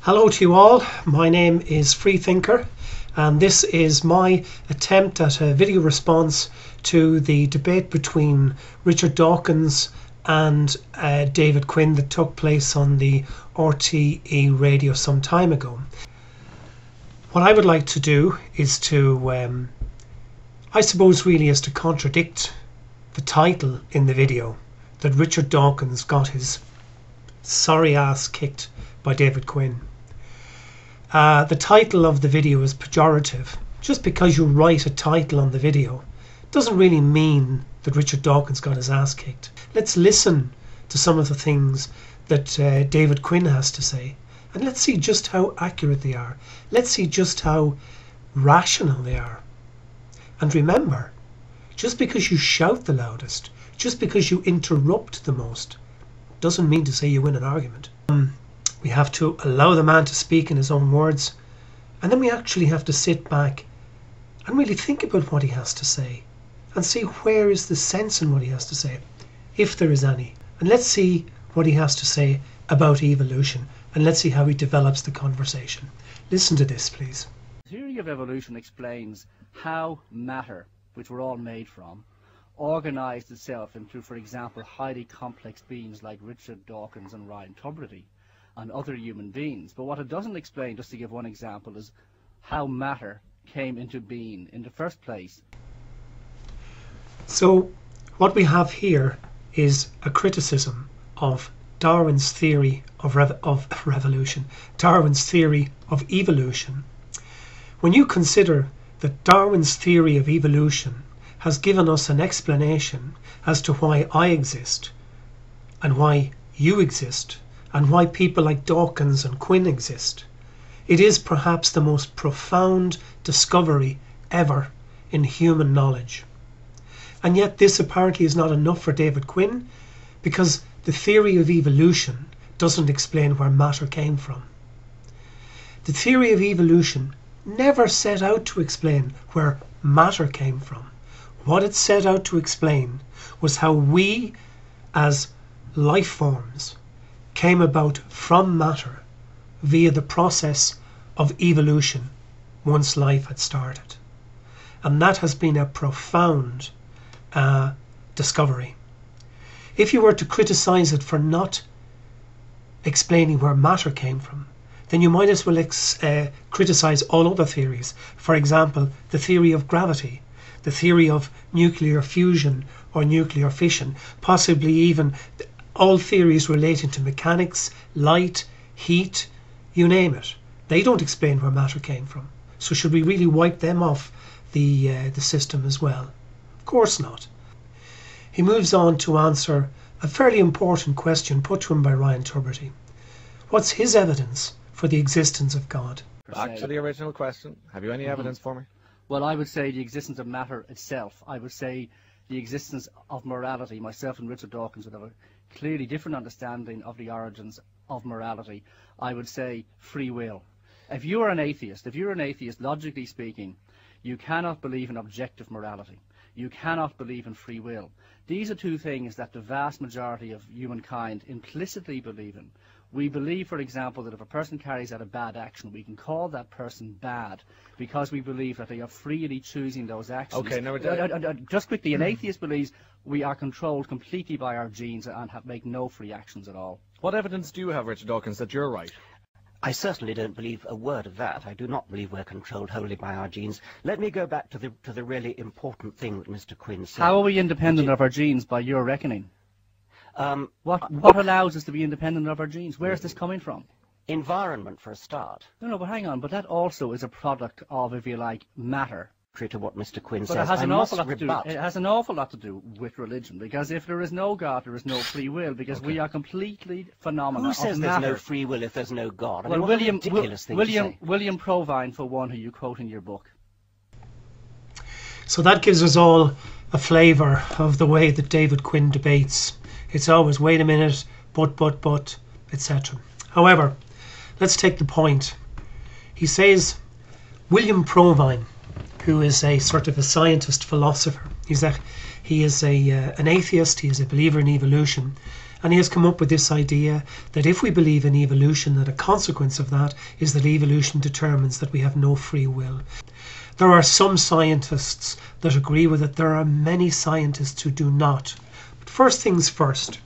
Hello to you all, my name is Freethinker and this is my attempt at a video response to the debate between Richard Dawkins and David Quinn that took place on the RTE radio some time ago. What I would like to do is to, I suppose really is to contradict the title in the video that Richard Dawkins got his sorry ass kicked by David Quinn. The title of the video is pejorative. Just because you write a title on the video doesn't really mean that Richard Dawkins got his ass kicked. Let's listen to some of the things that David Quinn has to say, and let's see just how accurate they are. Let's see just how rational they are. And remember, just because you shout the loudest, just because you interrupt the most, doesn't mean to say you win an argument. We have to allow the man to speak in his own words, and then we actually have to sit back and really think about what he has to say and see where is the sense in what he has to say, if there is any. And let's see what he has to say about evolution, and let's see how he develops the conversation. Listen to this, please. The theory of evolution explains how matter, which we're all made from, organised itself into, for example, highly complex beings like Richard Dawkins and Ryan Tubridy and other human beings. But what it doesn't explain, just to give one example, is how matter came into being in the first place. So what we have here is a criticism of Darwin's theory of revolution, Darwin's theory of evolution. When you consider that Darwin's theory of evolution has given us an explanation as to why I exist and why you exist and why people like Dawkins and Quinn exist, it is perhaps the most profound discovery ever in human knowledge. And yet this apparently is not enough for David Quinn, because the theory of evolution doesn't explain where matter came from. The theory of evolution never set out to explain where matter came from. What it set out to explain was how we as life forms came about from matter via the process of evolution once life had started. And that has been a profound discovery. If you were to criticize it for not explaining where matter came from, then you might as well criticize all other theories. For example, the theory of gravity, the theory of nuclear fusion or nuclear fission, possibly even all theories relating to mechanics, light, heat, you name it. They don't explain where matter came from. So should we really wipe them off the system as well? Of course not. He moves on to answer a fairly important question put to him by Ryan Tubridy. What's his evidence for the existence of God? Back to the original question. Have you any evidence for me? Well, I would say the existence of matter itself. I would say the existence of morality. Myself and Richard Dawkins would have a clearly different understanding of the origins of morality. I would say free will. If you're an atheist, logically speaking, you cannot believe in objective morality. You cannot believe in free will. These are two things that the vast majority of humankind implicitly believe in. We believe, for example, that if a person carries out a bad action, we can call that person bad because we believe that they are freely choosing those actions. Okay, now just quickly, an atheist believes we are controlled completely by our genes and make no free actions at all. What evidence do you have, Richard Dawkins, that you're right? I certainly don't believe a word of that. I do not believe we're controlled wholly by our genes. Let me go back to the really important thing that Mr. Quinn said. How are we independent of our genes by your reckoning? What allows us to be independent of our genes? Where is this coming from? Environment, for a start. No, but hang on. But that also is a product of, if you like, matter. To what Mr. Quinn But says, it has an awful lot to do. rebut. It has an awful lot to do with religion, because if there is no God, there is no free will, because we are completely phenomena Who of says matter. there's no free will if there's no God? I Well, mean, what a ridiculous thing to say. William Provine, for one, who you quote in your book. So that gives us all a flavour of the way that David Quinn debates. It's always, wait a minute, but, etc. However, let's take the point. He says, William Provine, who is a sort of a scientist philosopher, he is an atheist, he is a believer in evolution, And he has come up with this idea that if we believe in evolution, that a consequence of that is that evolution determines that we have no free will. There are some scientists that agree with it. There are many scientists who do not. But first things first,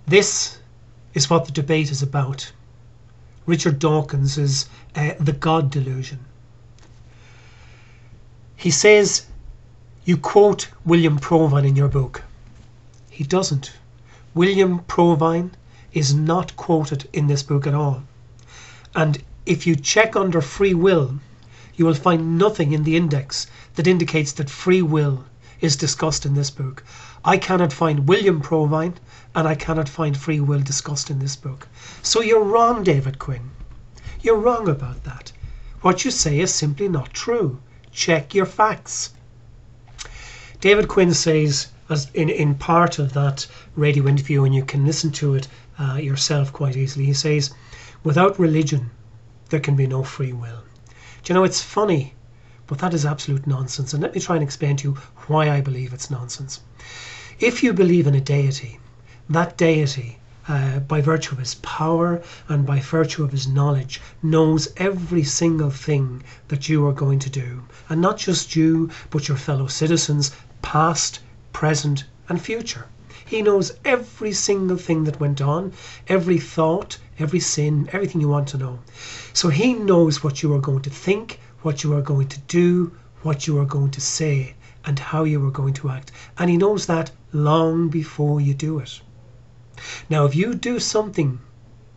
this is what the debate is about. Richard Dawkins is the God delusion. He says, you quote William Provine in your book. He doesn't. William Provine is not quoted in this book at all. And if you check under free will, you will find nothing in the index that indicates that free will is discussed in this book. I cannot find William Provine, and I cannot find free will discussed in this book. So you're wrong, David Quinn. You're wrong about that. What you say is simply not true. Check your facts. David Quinn says, as in part of that radio interview, and you can listen to it yourself quite easily, he says, without religion, there can be no free will. Do you know, it's funny, but that is absolute nonsense. And let me try and explain to you why I believe it's nonsense. If you believe in a deity, that deity, by virtue of his power and by virtue of his knowledge, knows every single thing that you are going to do. And not just you, but your fellow citizens, past, present and future. He knows every single thing that went on, every thought, every sin, everything you want to know. So he knows what you are going to think, what you are going to do, what you are going to say, and how you are going to act. And he knows that long before you do it. Now, if you do something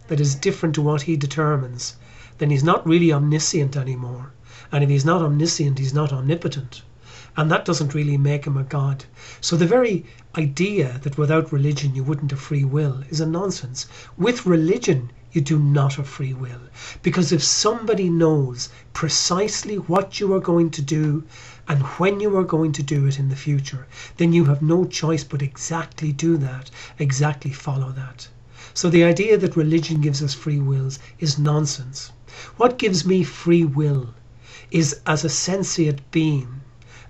that is different to what he determines, then he's not really omniscient anymore. And if he's not omniscient, he's not omnipotent. And that doesn't really make him a god. So the very idea that without religion you wouldn't have free will is a nonsense. With religion, you do not have free will. Because if somebody knows precisely what you are going to do and when you are going to do it in the future, then you have no choice but exactly do that, exactly follow that. So the idea that religion gives us free wills is nonsense. What gives me free will is, as a sentient being,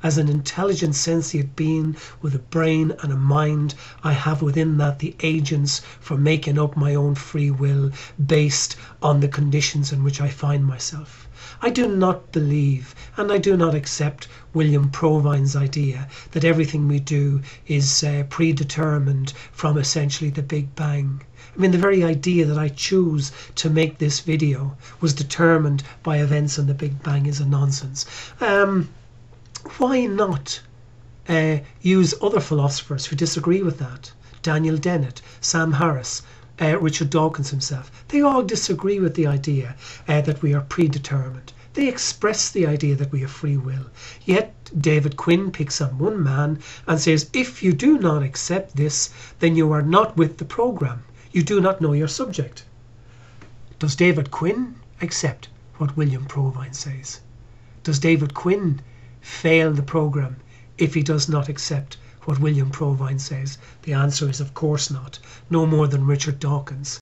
as an intelligent sentient being with a brain and a mind, I have within that the agents for making up my own free will based on the conditions in which I find myself. I do not believe and I do not accept William Provine's idea that everything we do is predetermined from essentially the Big Bang. I mean, the very idea that I choose to make this video was determined by events in the Big Bang is a nonsense. Why not use other philosophers who disagree with that? Daniel Dennett, Sam Harris, Richard Dawkins himself. They all disagree with the idea that we are predetermined. They express the idea that we have free will. Yet David Quinn picks on one man and says, if you do not accept this, then you are not with the program. You do not know your subject. Does David Quinn accept what William Provine says? Does David Quinn fail the program if he does not accept what William Provine says? The answer is of course not. No more than Richard Dawkins.